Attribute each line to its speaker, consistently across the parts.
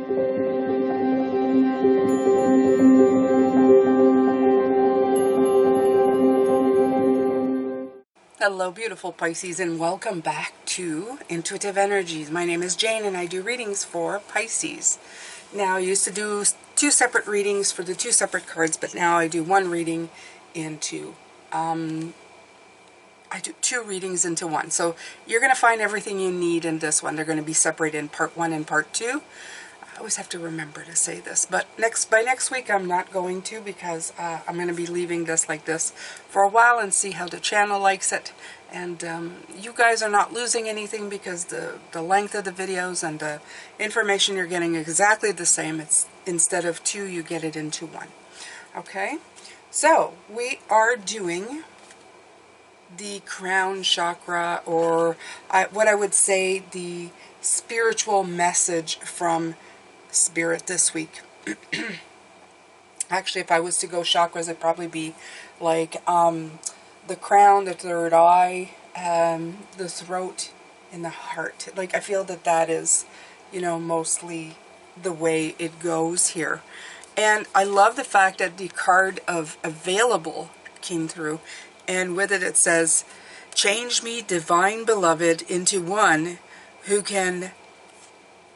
Speaker 1: Hello beautiful Pisces, and welcome back to Intuitive Energies. My name is Jane and I do readings for Pisces. Now I used to do two separate readings for the two separate cards, but now I do one reading into I do two readings into one. So you're going to find everything you need in this one. They're going to be separated in part one and part two. I always have to remember to say this, but by next week I'm not going to, because I'm going to be leaving this like this for a while and see how the channel likes it. And you guys are not losing anything, because the length of the videos and the information you're getting exactly the same. It's instead of two, you get it into one. Okay, so we are doing the crown chakra, or what I would say the spiritual message from Spirit this week. Actually, if I was to go chakras, it'd probably be like the crown, the third eye, the throat, and the heart. Like, I feel that that is, you know, mostly the way it goes here. And I love the fact that the card of available came through, and with it it says, "Change me, divine beloved, into one who can,"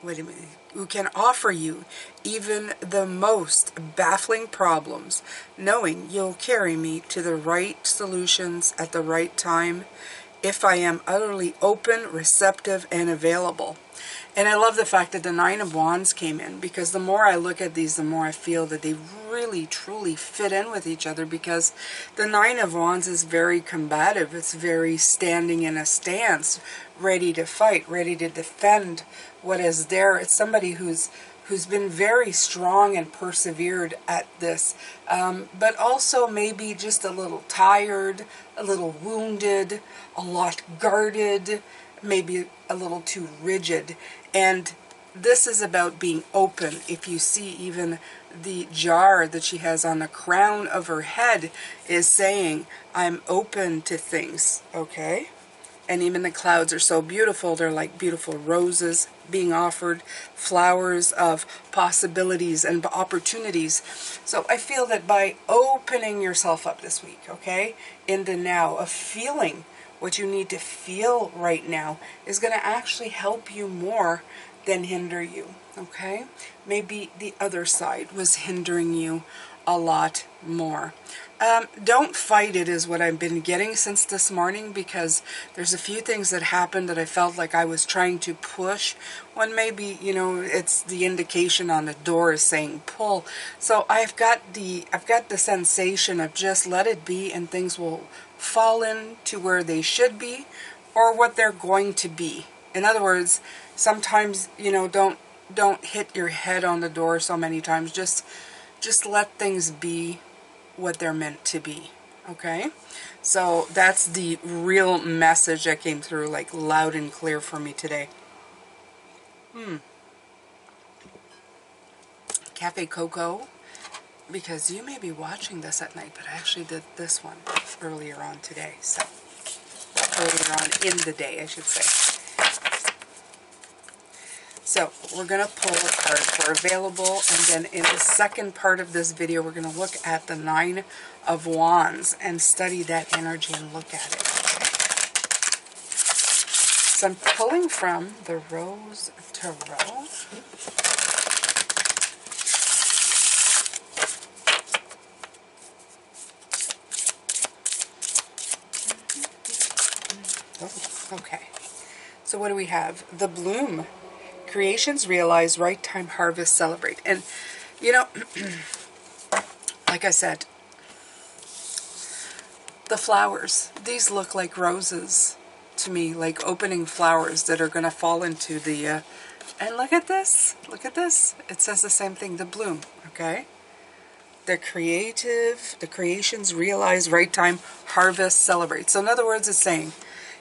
Speaker 1: wait a minute, "who can offer you even the most baffling problems, knowing you'll carry me to the right solutions at the right time, if I am utterly open, receptive, and available." And I love the fact that the Nine of Wands came in, because the more I look at these, the more I feel that they really, truly fit in with each other, because the Nine of Wands is very combative. It's very standing in a stance, ready to fight, ready to defend what is there. It's somebody who's been very strong and persevered at this, but also maybe just a little tired, a little wounded, a lot guarded, maybe a little too rigid. And this is about being open. If you see, even the jar that she has on the crown of her head is saying, I'm open to things, okay? And even the clouds are so beautiful. They're like beautiful roses being offered, flowers of possibilities and opportunities. So I feel that by opening yourself up this week, okay, in the now, of feeling what you need to feel right now, is going to actually help you more than hinder you, okay? Maybe the other side was hindering you a lot more. Don't fight it is what I've been getting since this morning, because there's a few things that happened that I felt like I was trying to push, when maybe, you know, it's the indication on the door is saying pull. So I've got the sensation of just let it be, and things will fall into where they should be, or what they're going to be. In other words, sometimes, you know, don't hit your head on the door so many times. Just let things be what they're meant to be, okay? So that's the real message that came through, like, loud and clear for me today. Cafe Coco, because you may be watching this at night, but I actually did this one earlier on today, so earlier on in the day, I should say. So we're going to pull a card for available, and then in the second part of this video, we're going to look at the Nine of Wands and study that energy and look at it. Okay? So I'm pulling from the Rose Tarot. Oh, okay. So what do we have? The Bloom. Creations realize, right time, harvest, celebrate. And, you know, like I said, the flowers, these look like roses to me, like opening flowers that are going to fall into the, and look at this, it says the same thing, the bloom, okay? The creations realize, right time, harvest, celebrate. So in other words, it's saying,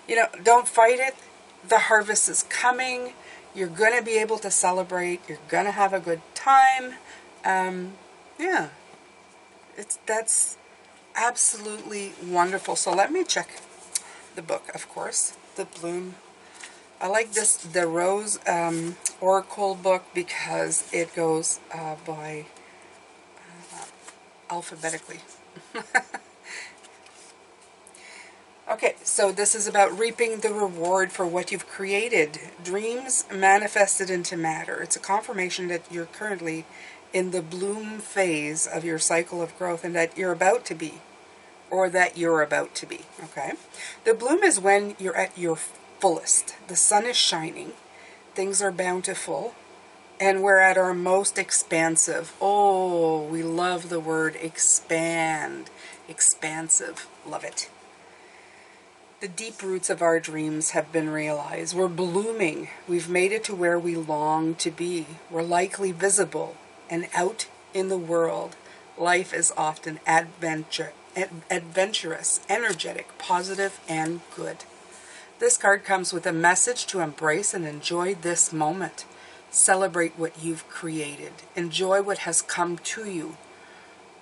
Speaker 1: you know, don't fight it, the harvest is coming, you're going to be able to celebrate, you're going to have a good time, yeah, that's absolutely wonderful. So let me check the book, of course, the Bloom I like this, the Rose Oracle book, because it goes by alphabetically. Okay, so this is about reaping the reward for what you've created. Dreams manifested into matter. It's a confirmation that you're currently in the bloom phase of your cycle of growth, and that you're about to be, or that you're about to be, okay? The bloom is when you're at your fullest. The sun is shining, things are bountiful, and we're at our most expansive. Oh, we love the word expand. Expansive. Love it. The deep roots of our dreams have been realized. We're blooming. We've made it to where we long to be. We're likely visible and out in the world. Life is often adventurous, energetic, positive, and good. This card comes with a message to embrace and enjoy this moment. Celebrate what you've created. Enjoy what has come to you.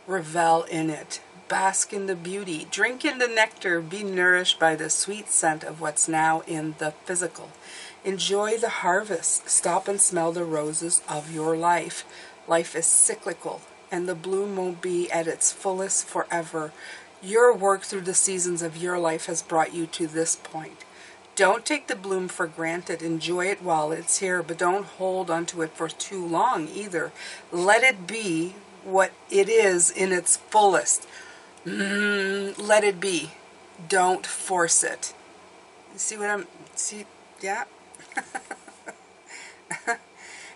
Speaker 1: Revel in it. Bask in the beauty. Drink in the nectar. Be nourished by the sweet scent of what's now in the physical. Enjoy the harvest. Stop and smell the roses of your life. Life is cyclical, and the bloom won't be at its fullest forever. Your work through the seasons of your life has brought you to this point. Don't take the bloom for granted. Enjoy it while it's here, but don't hold onto it for too long either. Let it be what it is in its fullest. Let it be. Don't force it. See what I'm... See? Yeah?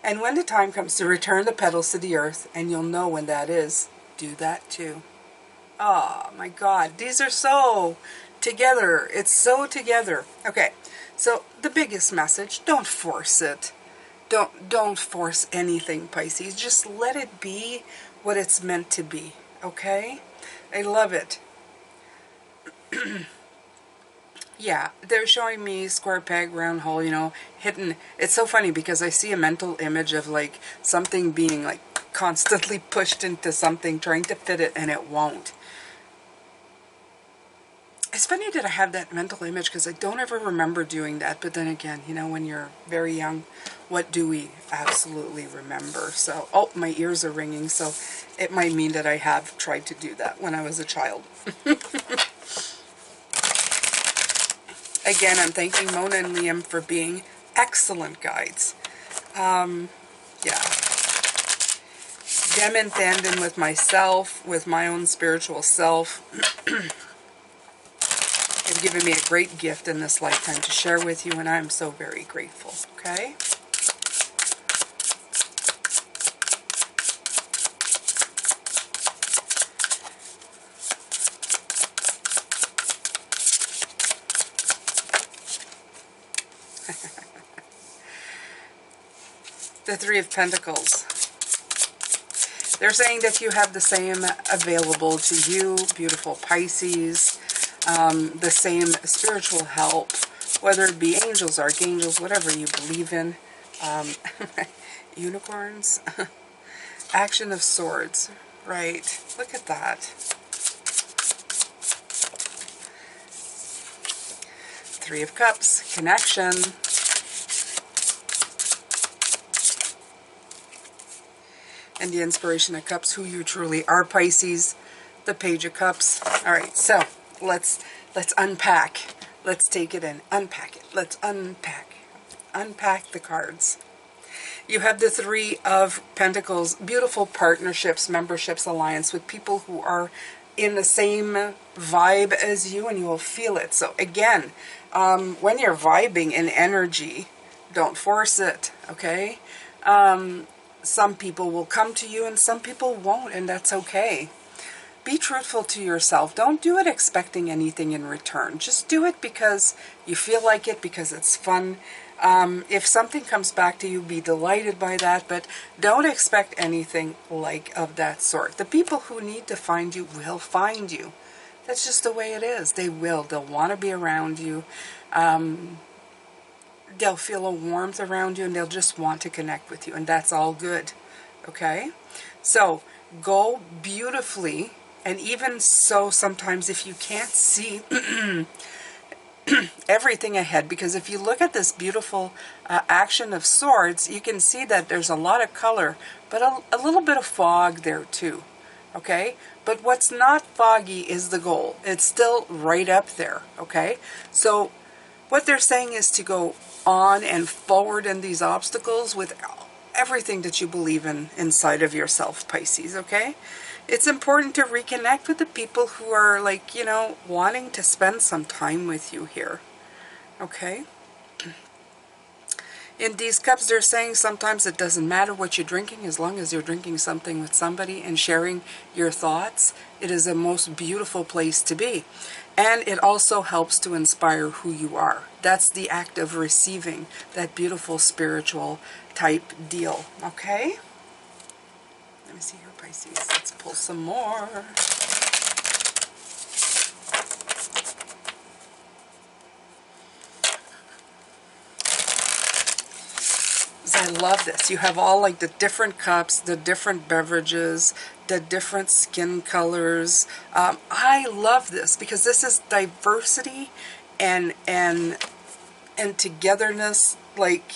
Speaker 1: And when the time comes to return the petals to the earth, and you'll know when that is, do that too. Oh my God, these are so together. It's so together. Okay, so the biggest message, don't force it. Don't force anything, Pisces. Just let it be what it's meant to be, okay? I love it. Yeah, they're showing me square peg, round hole, you know, hitting. It's so funny because I see a mental image of like something being like constantly pushed into something, trying to fit it, and it won't. It's funny that I have that mental image because I don't ever remember doing that. But then again, you know, when you're very young, what do we absolutely remember? So, oh, my ears are ringing, so it might mean that I have tried to do that when I was a child. Again, I'm thanking Mona and Liam for being excellent guides. Yeah. Them in tandem with myself, with my own spiritual self, have given me a great gift in this lifetime to share with you, and I'm so very grateful, okay? The Three of Pentacles. They're saying that you have the same available to you, beautiful Pisces, the same spiritual help, whether it be angels, archangels, whatever you believe in, unicorns, Action of Swords, right, look at that. Three of Cups, connection. And the Inspiration of Cups, who you truly are, Pisces. The Page of Cups. All right, so let's unpack. Let's take it in. Unpack it. Let's unpack. Unpack the cards. You have the Three of Pentacles. Beautiful partnerships, memberships, alliance with people who are in the same vibe as you, and you will feel it. So again, when you're vibing in energy, don't force it, okay? Some people will come to you and some people won't, and that's okay. Be truthful to yourself. Don't do it expecting anything in return. Just do it because you feel like it, because it's fun. If something comes back to you, be delighted by that, but don't expect anything like of that sort. The people who need to find you will find you. That's just the way it is. They will. They'll want to be around you. They'll feel a warmth around you, and they'll just want to connect with you, and that's all good, okay? So go beautifully, and even so, sometimes if you can't see everything ahead, because if you look at this beautiful action of swords, you can see that there's a lot of color, but a little bit of fog there too. Okay, but what's not foggy is the goal. It's still right up there. Okay, so what they're saying is to go on and forward in these obstacles with everything that you believe in inside of yourself, Pisces. Okay, it's important to reconnect with the people who are, like, you know, wanting to spend some time with you here. Okay, in these cups, they're saying sometimes it doesn't matter what you're drinking, as long as you're drinking something with somebody and sharing your thoughts. It is a most beautiful place to be. And it also helps to inspire who you are. That's the act of receiving that beautiful spiritual type deal. Okay? Let me see here, Pisces. Let's pull some more. I love this. You have all like the different cups, the different beverages, the different skin colors. I love this because this is diversity and togetherness, like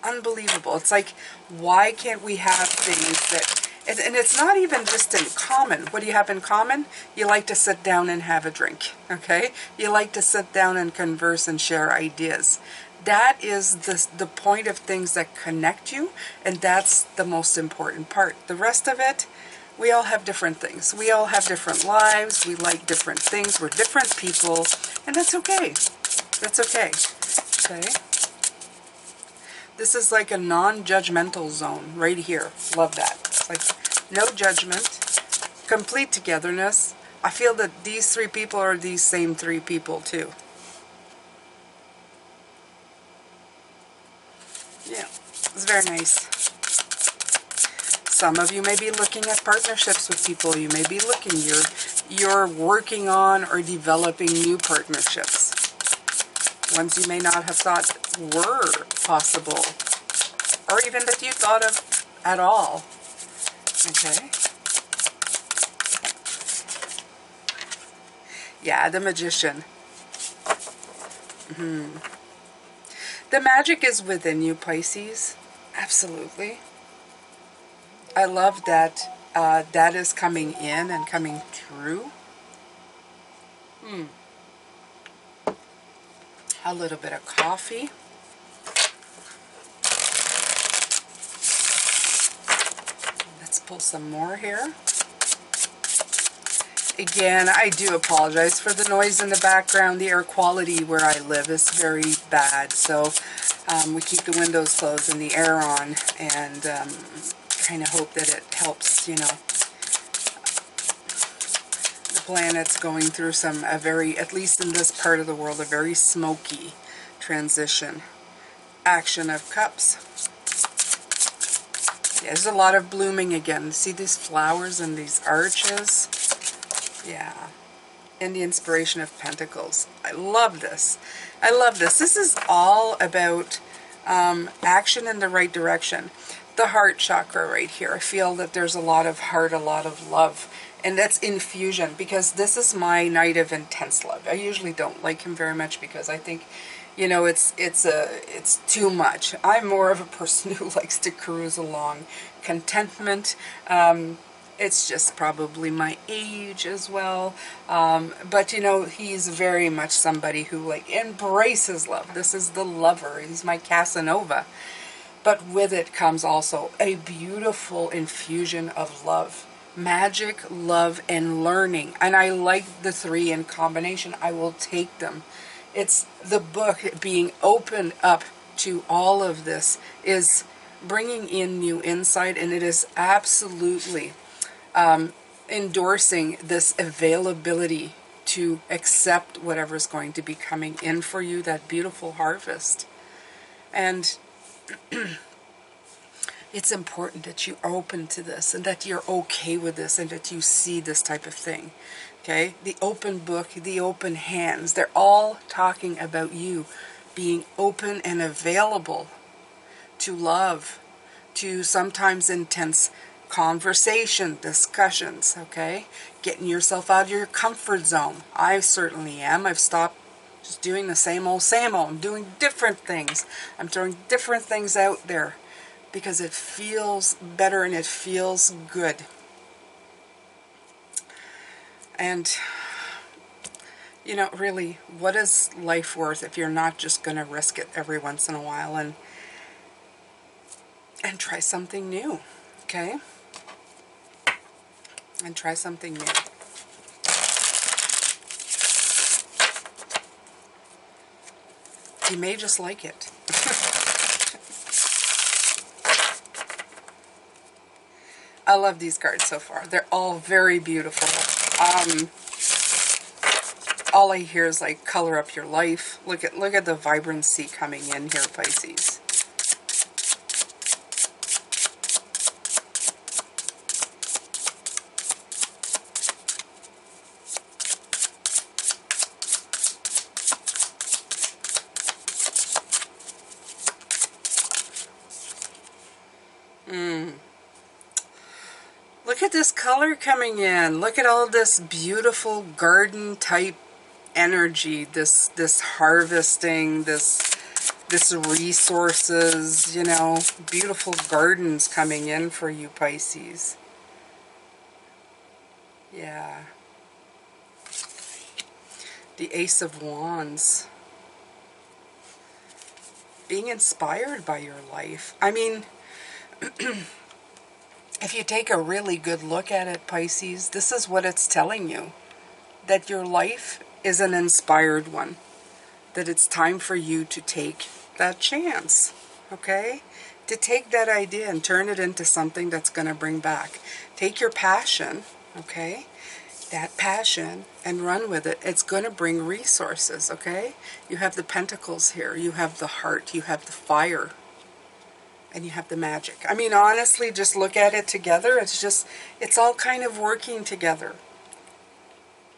Speaker 1: unbelievable. It's like, why can't we have things that, and it's not even just in common. What do you have in common? You like to sit down and have a drink, okay? You like to sit down and converse and share ideas. That is the point of things that connect you, and that's the most important part. The rest of it, we all have different things. We all have different lives. We like different things. We're different people, and that's okay. That's okay. Okay? This is like a non-judgmental zone right here. Love that. It's like no judgment, complete togetherness. I feel that these three people are these same three people too. Yeah, it's very nice. Some of you may be looking at partnerships with people. You may be looking, you're working on or developing new partnerships. Ones you may not have thought were possible, or even that you thought of at all. Okay. Yeah, the Magician. The magic is within you, Pisces. Absolutely. I love that that is coming in and coming through. A little bit of coffee. Let's pull some more here. Again, I do apologize for the noise in the background. The air quality where I live is very bad, so we keep the windows closed and the air on, and kind of hope that it helps, you know. The planet's going through a very, at least in this part of the world, a very smoky transition. Action of Cups. Yeah, there's a lot of blooming again. See these flowers and these arches? Yeah. And the Inspiration of Pentacles. I love this. I love this. This is all about action in the right direction. The heart chakra right here. I feel that there's a lot of heart, a lot of love. And that's infusion, because this is my night of intense love. I usually don't like him very much because I think, you know, it's too much. I'm more of a person who likes to cruise along. Contentment. It's just probably my age as well. But, you know, he's very much somebody who, like, embraces love. This is the lover. He's my Casanova. But with it comes also a beautiful infusion of love. Magic, love, and learning. And I like the three in combination. I will take them. It's the book being opened up to all of this is bringing in new insight, and it is absolutely endorsing this availability to accept whatever's going to be coming in for you, that beautiful harvest. And it's important that you're open to this and that you're okay with this and that you see this type of thing. Okay? The open book, the open hands, they're all talking about you being open and available to love, to sometimes intense conversation, discussions, okay? Getting yourself out of your comfort zone. I certainly am. I've stopped just doing the same old, same old. I'm doing different things. I'm throwing different things out there because it feels better and it feels good. And, you know, really, what is life worth if you're not just going to risk it every once in a while and try something new, okay? And try something new. You may just like it. I love these cards so far. They're all very beautiful. All I hear is like color up your life. Look at the vibrancy coming in here, Pisces. Look at this color coming in. Look at all this beautiful garden type energy, this harvesting, this resources, you know, beautiful gardens coming in for you, Pisces. Yeah. The Ace of Wands. Being inspired by your life. I mean, if you take a really good look at it, Pisces, this is what it's telling you. That your life is an inspired one. That it's time for you to take that chance, okay? To take that idea and turn it into something that's going to bring back. Take your passion, okay? That passion and run with it. It's going to bring resources, okay? You have the pentacles here. You have the heart. You have the fire. And you have the magic. I mean, honestly, just look at it together. It's all kind of working together.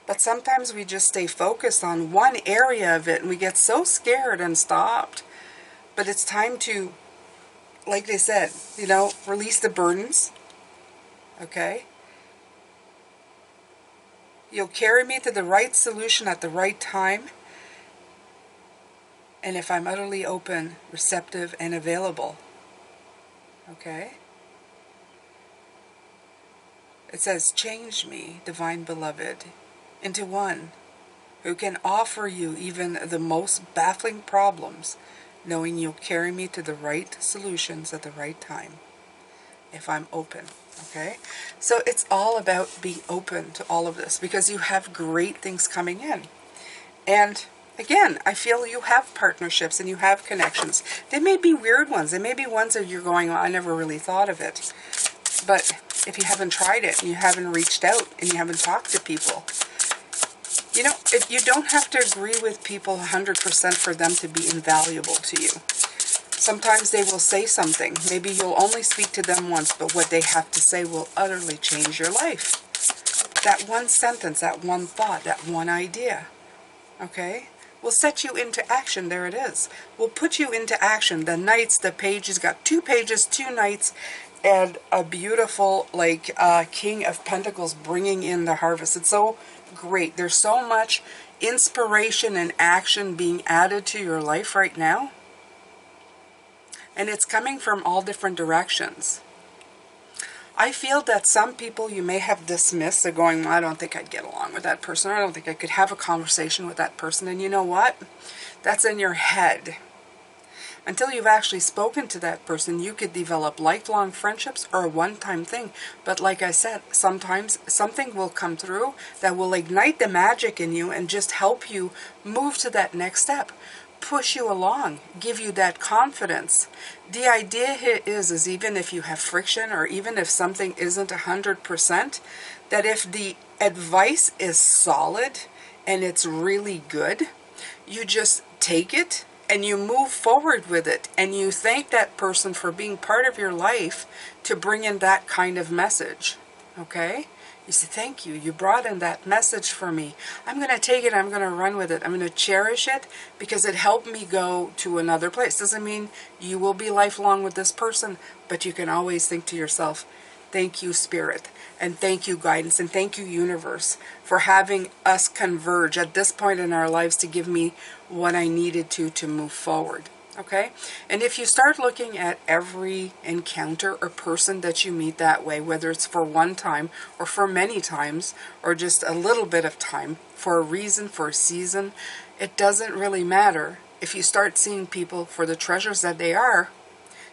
Speaker 1: But sometimes we just stay focused on one area of it and we get so scared and stopped. But it's time to, like they said, you know, release the burdens. Okay? You'll carry me to the right solution at the right time. And if I'm utterly open, receptive, and available. Okay? It says, change me, divine beloved, into one who can offer you even the most baffling problems, knowing you'll carry me to the right solutions at the right time, if I'm open. Okay? So it's all about being open to all of this, because you have great things coming in. And again, I feel you have partnerships and you have connections. They may be weird ones. They may be ones that you're going, well, I never really thought of it. But if you haven't tried it and you haven't reached out and you haven't talked to people, you know, you don't have to agree with people 100% for them to be invaluable to you. Sometimes they will say something. Maybe you'll only speak to them once, but what they have to say will utterly change your life. That one sentence, that one thought, that one idea, okay, will set you into action. There it is. Will put you into action. The knights, the pages, got 2 pages, 2 knights, and a beautiful, like, King of Pentacles bringing in the harvest. It's so great. There's so much inspiration and action being added to your life right now. And it's coming from all different directions. I feel that some people you may have dismissed. They're going, well, I don't think I'd get along with that person. Or I don't think I could have a conversation with that person. And you know what? That's in your head. Until you've actually spoken to that person, you could develop lifelong friendships or a one-time thing. But like I said, sometimes something will come through that will ignite the magic in you and just help you move to that next step. Push you along, give you that confidence. The idea here is even if you have friction or even if something isn't 100%, that if the advice is solid and it's really good, you just take it and you move forward with it, and you thank that person for being part of your life to bring in that kind of message. Okay? You say, thank you. You brought in that message for me. I'm going to take it. I'm going to run with it. I'm going to cherish it because it helped me go to another place. Doesn't mean you will be lifelong with this person, but you can always think to yourself, Thank you, Spirit, and thank you, Guidance, and thank you, Universe, for having us converge at this point in our lives to give me what I needed to move forward. Okay? And if you start looking at every encounter or person that you meet that way, whether it's for one time or for many times or just a little bit of time, for a reason, for a season, it doesn't really matter. If you start seeing people for the treasures that they are,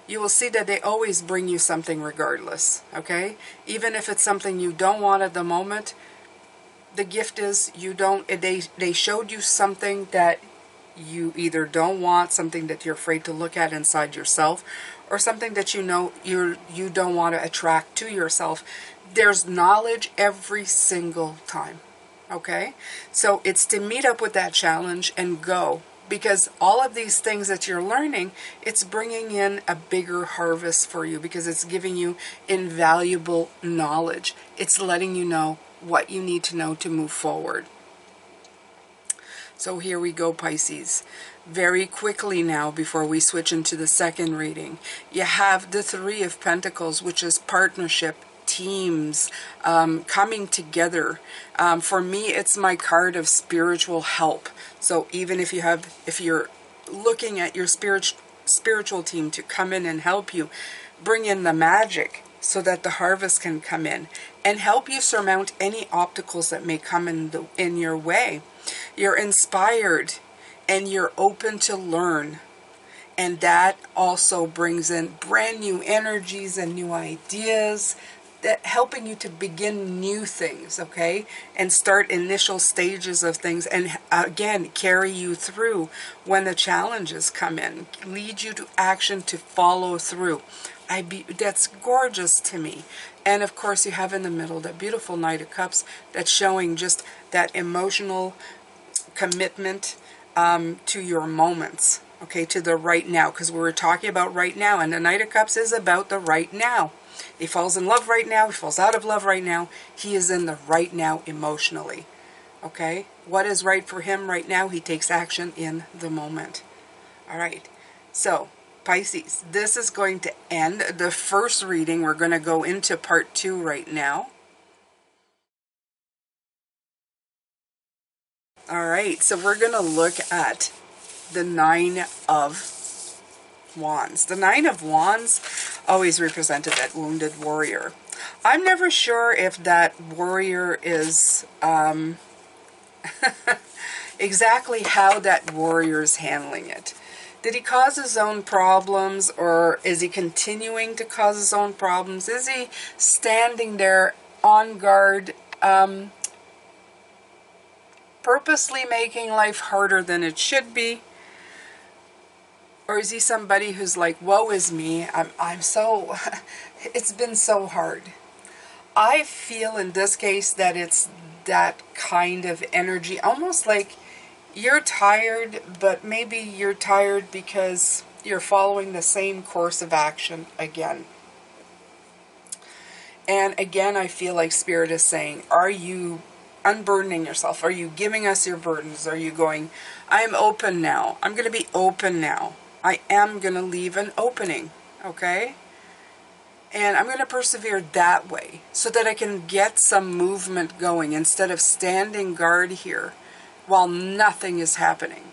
Speaker 1: you will see that they always bring you something regardless. Okay? Even if it's something you don't want at the moment, the gift is they showed you something that you either don't want, something that you're afraid to look at inside yourself, or something that you know you don't want to attract to yourself. There's knowledge every single time. Okay? So it's to meet up with that challenge and go. Because all of these things that you're learning, it's bringing in a bigger harvest for you, because it's giving you invaluable knowledge. It's letting you know what you need to know to move forward. So here we go, Pisces. Very quickly now, before we switch into the second reading, you have the Three of Pentacles, which is partnership, teams, coming together. For me, it's my card of spiritual help. So even if you're looking at your spiritual team to come in and help you, bring in the magic so that the harvest can come in and help you surmount any obstacles that may come in your way. You're inspired and you're open to learn. And that also brings in brand new energies and new ideas, that helping you to begin new things, okay? And start initial stages of things, and again, carry you through when the challenges come in. Lead you to action, to follow through. That's gorgeous to me. And of course, you have in the middle that beautiful Knight of Cups that's showing just that emotional commitment to your moments, okay, to the right now, because we were talking about right now, and the Knight of Cups is about the right now. He falls in love right now, he falls out of love right now, he is in the right now emotionally, okay? What is right for him right now? He takes action in the moment. All right, so Pisces, this is going to end the first reading. We're going to go into part 2 right now. All right, so we're going to look at the Nine of Wands. The Nine of Wands always represented that wounded warrior. I'm never sure if that warrior is exactly how that warrior is handling it. Did he cause his own problems, or is he continuing to cause his own problems? Is he standing there on guard, purposely making life harder than it should be? Or is he somebody who's like, woe is me, I'm so, it's been so hard. I feel in this case that it's that kind of energy, almost like you're tired, but maybe you're tired because you're following the same course of action again. And again, I feel like Spirit is saying, are you unburdening yourself? Are you giving us your burdens? Are you going, I'm open now. I'm going to be open now. I am going to leave an opening, okay? And I'm going to persevere that way so that I can get some movement going instead of standing guard here while nothing is happening.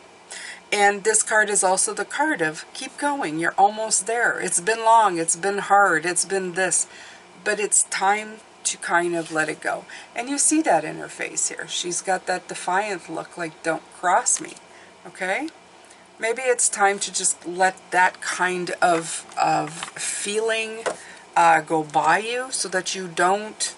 Speaker 1: And this card is also the card of keep going. You're almost there. It's been long. It's been hard. It's been this. But it's time to kind of let it go. And you see that in her face here. She's got that defiant look, like don't cross me. Okay? Maybe it's time to just let that kind of feeling go by you so that you don't,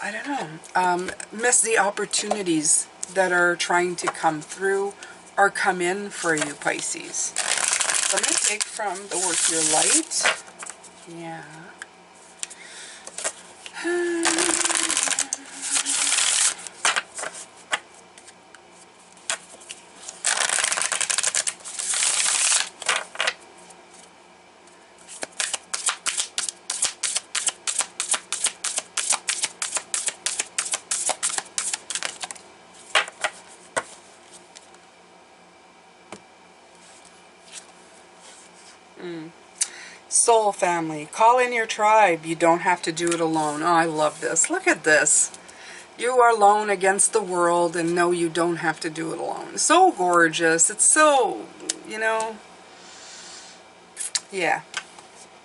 Speaker 1: I don't know, miss the opportunities that are trying to come through or come in for you, Pisces. So I'm going to take from the Work Your Light. Yeah. Soul family. Call in your tribe. You don't have to do it alone. Oh, I love this. Look at this. You are alone against the world, and no, you don't have to do it alone. So gorgeous. It's so, you know, yeah.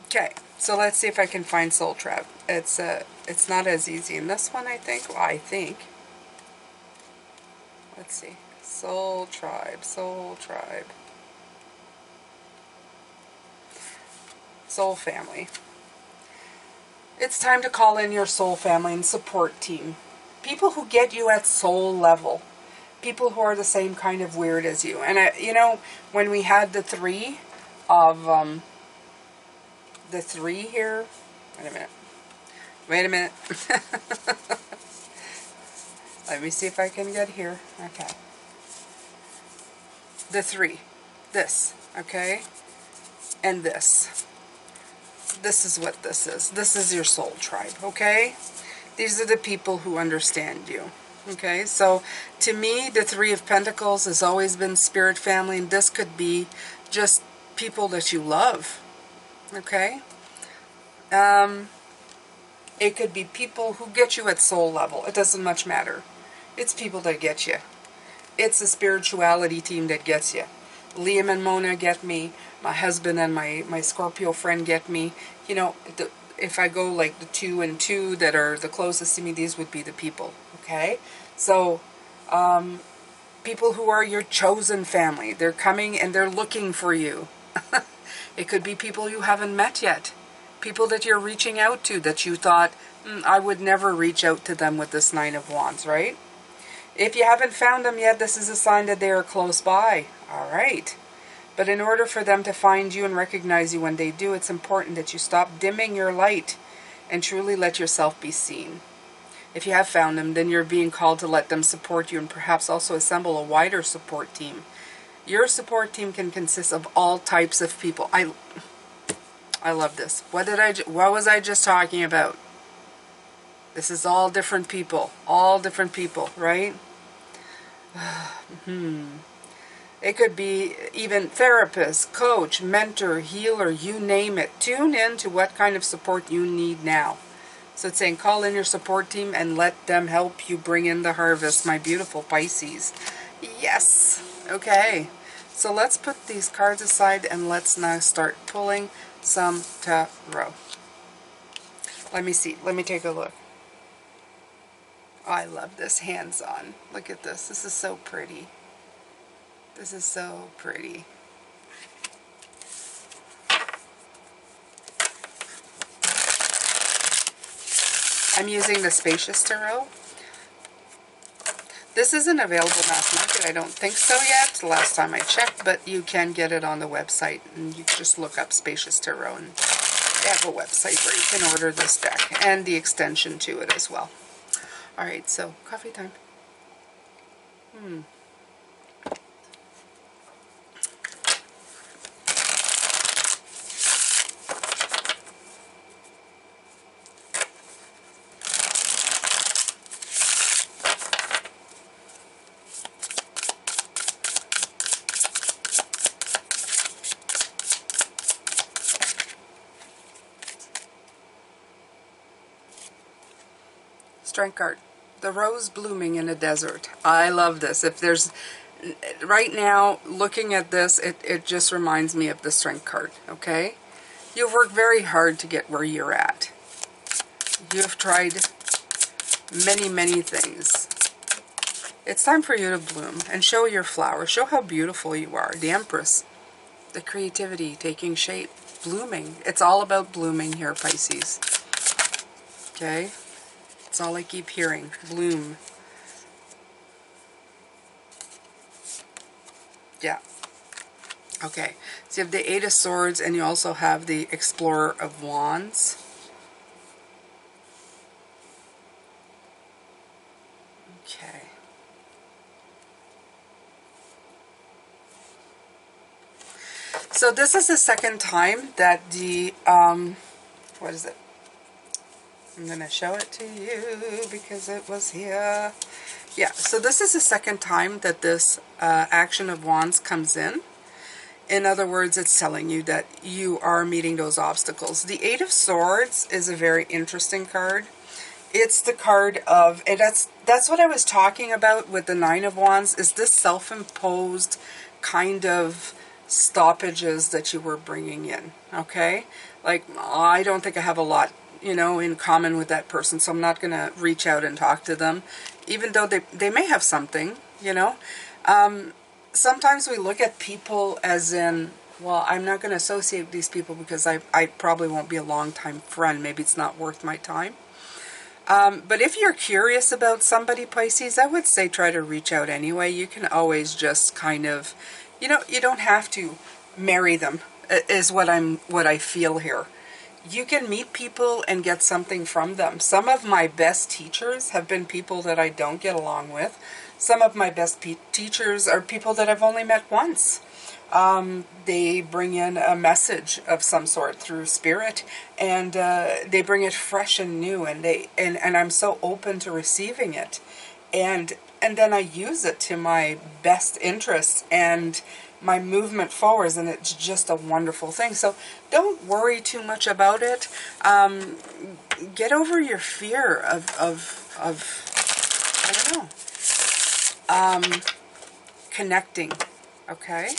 Speaker 1: Okay, so let's see if I can find Soul Tribe. It's not as easy in this one, I think. Well, I think. Let's see. Soul Tribe, Soul Tribe. Soul family. It's time to call in your soul family and support team. People who get you at soul level. People who are the same kind of weird as you. And, you know, when we had the three of, the three here. Wait a minute. Wait a minute. Let me see if I can get here. Okay. The three. This. Okay. And this. This is what this is. This is your soul tribe. Okay. These are the people who understand you. Okay. So to me, the Three of Pentacles has always been spirit family. And this could be just people that you love. Okay. It could be people who get you at soul level. It doesn't much matter. It's people that get you. It's a spirituality team that gets you. Liam and Mona get me. My husband and my Scorpio friend get me. You know, if I go like the 2 and 2 that are the closest to me, these would be the people. Okay? So, people who are your chosen family. They're coming and they're looking for you. It could be people you haven't met yet. People that you're reaching out to that you thought, I would never reach out to them with this Nine of Wands, right? If you haven't found them yet, this is a sign that they are close by. All right. But in order for them to find you and recognize you when they do, it's important that you stop dimming your light and truly let yourself be seen. If you have found them, then you're being called to let them support you and perhaps also assemble a wider support team. Your support team can consist of all types of people. I love this. What was I just talking about? This is all different people. All different people, right? It could be even therapist, coach, mentor, healer, you name it. Tune in to what kind of support you need now. So it's saying call in your support team and let them help you bring in the harvest, my beautiful Pisces. Yes. Okay. So let's put these cards aside and let's now start pulling some tarot. Let me see. Let me take a look. Oh, I love this hands-on. Look at this. This is so pretty. This is so pretty. I'm using the Spacious Tarot. This isn't available mass market. I don't think so yet, the last time I checked, but you can get it on the website. And you just look up Spacious Tarot, and they have a website where you can order this deck and the extension to it as well. Alright, so coffee time. Strength card. The rose blooming in a desert. I love this. If there's, right now, looking at this, it just reminds me of the Strength card, okay? You've worked very hard to get where you're at. You've tried many, many things. It's time for you to bloom and show your flowers. Show how beautiful you are. The Empress. The creativity taking shape. Blooming. It's all about blooming here, Pisces. Okay? That's all I keep hearing. Bloom. Yeah. Okay. So you have the Eight of Swords and you also have the Explorer of Wands. Okay. So this is the second time that the, what is it? I'm going to show it to you because it was here. Yeah, so this is the second time that this Action of Wands comes in. In other words, it's telling you that you are meeting those obstacles. The Eight of Swords is a very interesting card. It's the card of, and that's what I was talking about with the Nine of Wands, is this self-imposed kind of stoppages that you were bringing in, okay? Like, I don't think I have a lot, you know, in common with that person, so I'm not going to reach out and talk to them, even though they may have something, you know? Sometimes we look at people as in, well, I'm not going to associate with these people because I probably won't be a long-time friend. Maybe it's not worth my time. But if you're curious about somebody, Pisces, I would say try to reach out anyway. You can always just kind of, you know, you don't have to marry them, is what I feel here. You can meet people and get something from them. Some of my best teachers have been people that I don't get along with. Some of my best teachers are people that I've only met once. They bring in a message of some sort through spirit, and they bring it fresh and new, and I'm so open to receiving it, and then I use it to my best interests and my movement forwards, and it's just a wonderful thing. So don't worry too much about it. Get over your fear of I don't know, connecting, okay?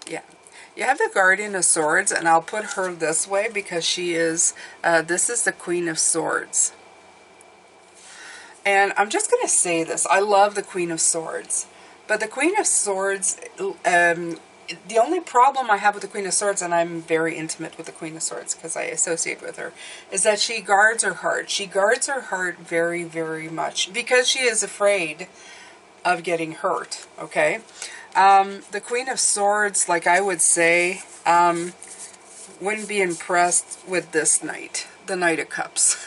Speaker 1: Yeah. You have the Guardian of Swords, and I'll put her this way because she is, this is the Queen of Swords. And I'm just going to say this. I love the Queen of Swords. But the Queen of Swords, the only problem I have with the Queen of Swords, and I'm very intimate with the Queen of Swords because I associate with her, is that she guards her heart. She guards her heart very, very much because she is afraid of getting hurt, okay? The Queen of Swords, like I would say, wouldn't be impressed with this Knight, the Knight of Cups.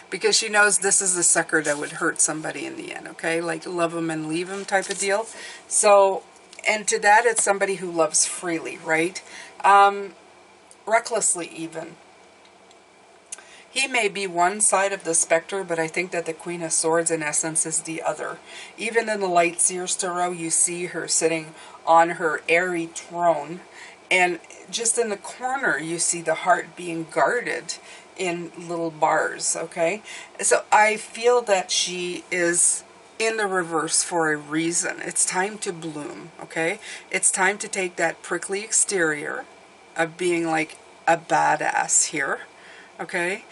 Speaker 1: Because she knows this is the sucker that would hurt somebody in the end, okay? Like love him and leave him type of deal. So, and to that, it's somebody who loves freely, right? Recklessly even. He may be one side of the specter, but I think that the Queen of Swords, in essence, is the other. Even in the Light Seer's Tarot, you see her sitting on her airy throne, and just in the corner, you see the heart being guarded in little bars, okay? So I feel that she is in the reverse for a reason. It's time to bloom, okay? It's time to take that prickly exterior of being like a badass here, okay?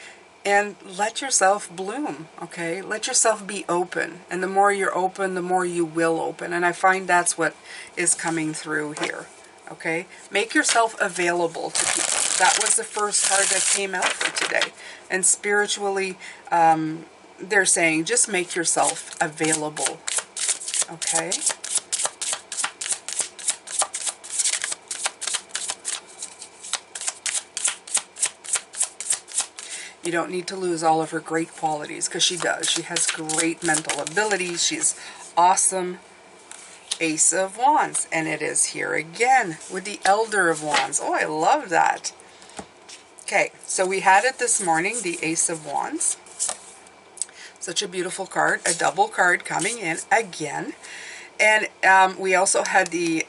Speaker 1: And let yourself bloom, okay? Let yourself be open. And the more you're open, the more you will open. And I find that's what is coming through here, okay? Make yourself available to people. That was the first card that came out for today. And spiritually, they're saying just make yourself available, okay? You don't need to lose all of her great qualities, because she does. She has great mental abilities. She's awesome. Ace of Wands. And it is here again with the Elder of Wands. Oh, I love that. Okay, so we had it this morning, the Ace of Wands. Such a beautiful card. A double card coming in again. And we also had the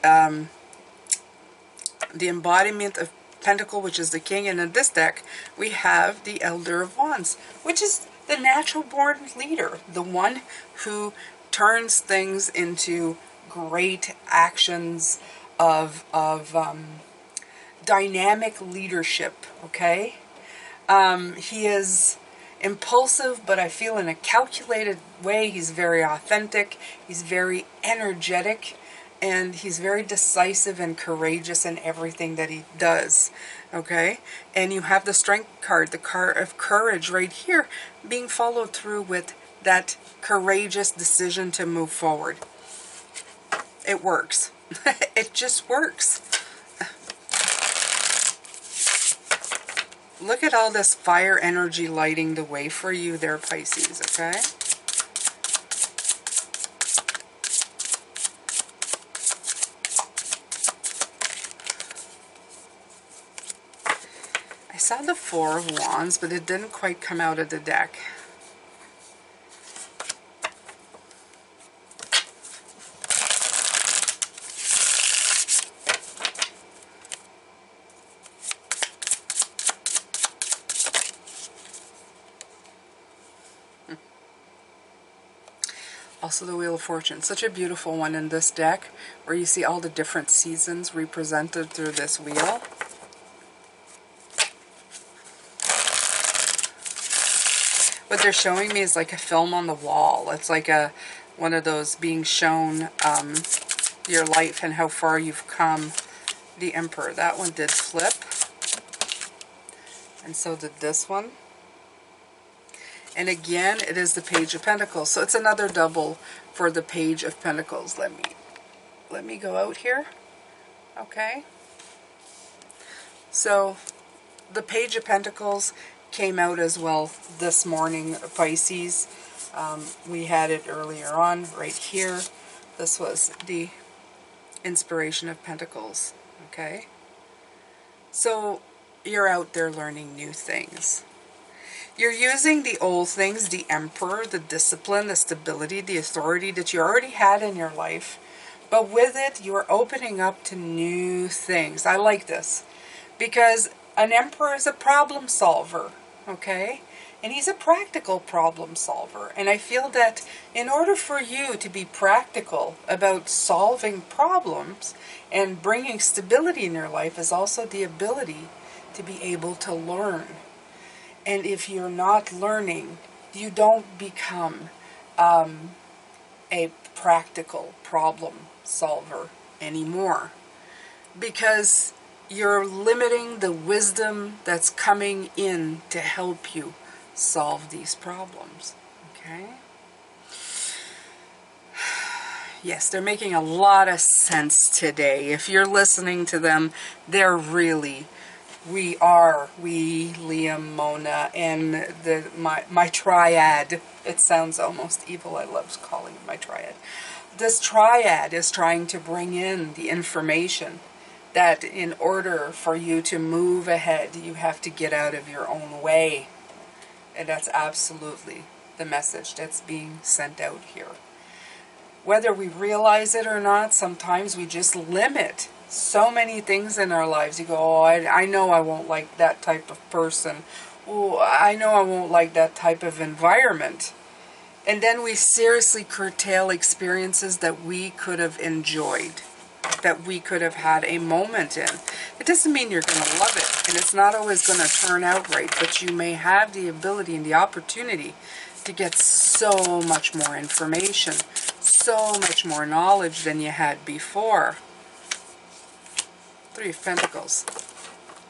Speaker 1: embodiment of Pentacle, which is the King, and in this deck we have the Elder of Wands, which is the natural born leader, the one who turns things into great actions of dynamic leadership, okay? He is impulsive, but I feel in a calculated way. He's very authentic, he's very energetic, and he's very decisive and courageous in everything that he does, okay? And you have the Strength card, the card of courage right here, being followed through with that courageous decision to move forward. It works. It just works. Look at all this fire energy lighting the way for you there, Pisces, okay? saw the Four of Wands, but it didn't quite come out of the deck. Also the Wheel of Fortune. Such a beautiful one in this deck, where you see all the different seasons represented through this wheel. What they're showing me is like a film on the wall. It's like one of those being shown your life and how far you've come. The Emperor. That one did flip. And so did this one. And again, it is the Page of Pentacles. So it's another double for the Page of Pentacles. Let me go out here. Okay. So the Page of Pentacles came out as well this morning, Pisces. We had it earlier on right here. This was the Inspiration of Pentacles. Okay. So you're out there learning new things. You're using the old things, the Emperor, the discipline, the stability, the authority that you already had in your life. But with it, you're opening up to new things. I like this. Because an Emperor is a problem solver. Okay? And he's a practical problem solver. And I feel that in order for you to be practical about solving problems and bringing stability in your life is also the ability to be able to learn. And if you're not learning, you don't become a practical problem solver anymore. Because you're limiting the wisdom that's coming in to help you solve these problems. Okay? Yes, they're making a lot of sense today. If you're listening to them, they're really... We, Liam, Mona, and my triad. It sounds almost evil. I love calling it my triad. This triad is trying to bring in the information that in order for you to move ahead, you have to get out of your own way. And that's absolutely the message that's being sent out here. Whether we realize it or not, sometimes we just limit so many things in our lives. You go, oh, I know I won't like that type of person. Oh, I know I won't like that type of environment. And then we seriously curtail experiences that we could have enjoyed, that we could have had a moment in. It doesn't mean you're going to love it, and it's not always going to turn out right, but you may have the ability and the opportunity to get so much more information, so much more knowledge than you had before. Three of Pentacles.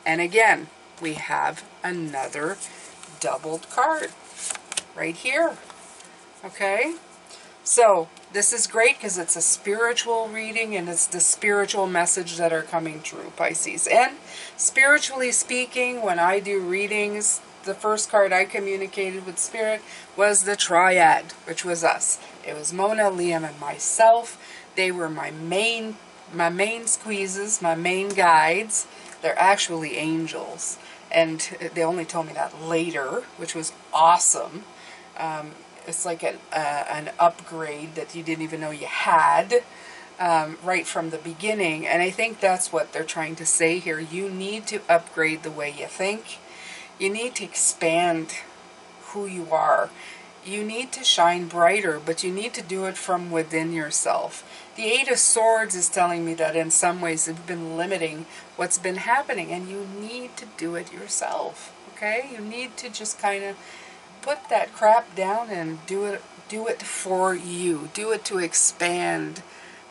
Speaker 1: And again, we have another doubled card right here. Okay? So, this is great because it's a spiritual reading and it's the spiritual message that are coming true, Pisces. And spiritually speaking, when I do readings, the first card I communicated with Spirit was the Triad, which was us. It was Mona, Liam, and myself. They were my main squeezes, my main guides. They're actually angels. And they only told me that later, which was awesome. It's like an upgrade that you didn't even know you had right from the beginning. And I think that's what they're trying to say here. You need to upgrade the way you think. You need to expand who you are. You need to shine brighter, but you need to do it from within yourself. The Eight of Swords is telling me that in some ways it's been limiting what's been happening, and you need to do it yourself. Okay? You need to just kind of put that crap down and do it for you. Do it to expand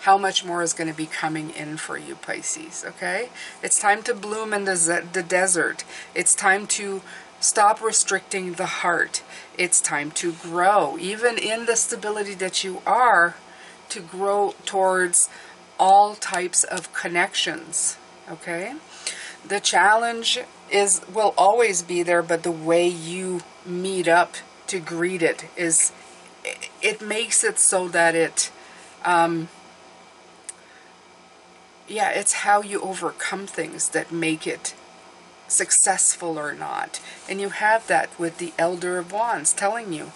Speaker 1: how much more is going to be coming in for you, Pisces. Okay? It's time to bloom in the desert. It's time to stop restricting the heart. It's time to grow, even in the stability that you are, to grow towards all types of connections. Okay? The challenge will always be there, but the way you meet up to greet it makes it so that it's how you overcome things that make it successful or not. And you have that with the Elder of Wands telling you,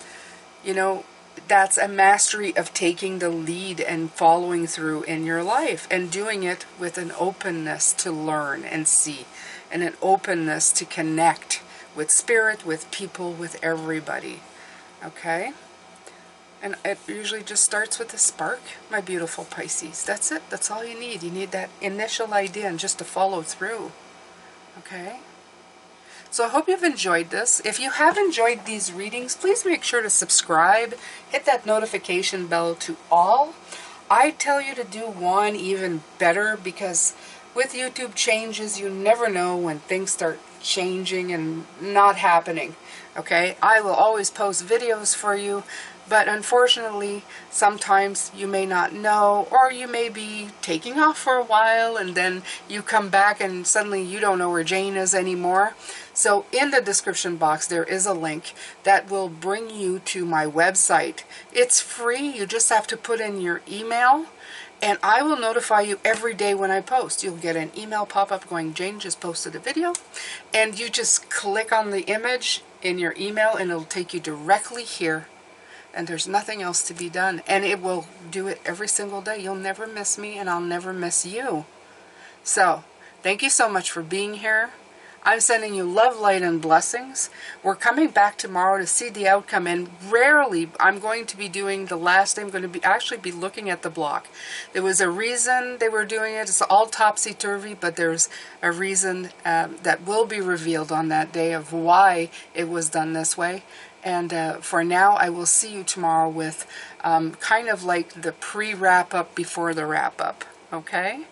Speaker 1: you know, that's a mastery of taking the lead and following through in your life and doing it with an openness to learn and see, and an openness to connect with spirit, with people, with everybody. Okay? And it usually just starts with a spark, my beautiful Pisces. That's it. That's all you need. You need that initial idea and just to follow through. Okay? So I hope you've enjoyed this. If you have enjoyed these readings, please make sure to subscribe. Hit that notification bell to all. I tell you to do one even better, because with YouTube changes, you never know when things start changing and not happening. Okay? I will always post videos for you. But unfortunately, sometimes you may not know, or you may be taking off for a while and then you come back and suddenly you don't know where Jane is anymore. So in the description box there is a link that will bring you to my website. It's free. You just have to put in your email and I will notify you every day when I post. You'll get an email pop-up going, Jane just posted a video, and you just click on the image in your email and it'll take you directly here. And there's nothing else to be done. And it will do it every single day. You'll never miss me, and I'll never miss you. So, thank you so much for being here. I'm sending you love, light, and blessings. We're coming back tomorrow to see the outcome. And rarely, I'm going to be doing the last day. I'm going to actually be looking at the block. There was a reason they were doing it. It's all topsy-turvy, but there's a reason that will be revealed on that day of why it was done this way. And for now, I will see you tomorrow with kind of like the pre-wrap-up before the wrap-up. Okay?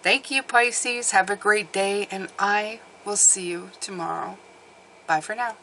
Speaker 1: Thank you, Pisces. Have a great day, and I will see you tomorrow. Bye for now.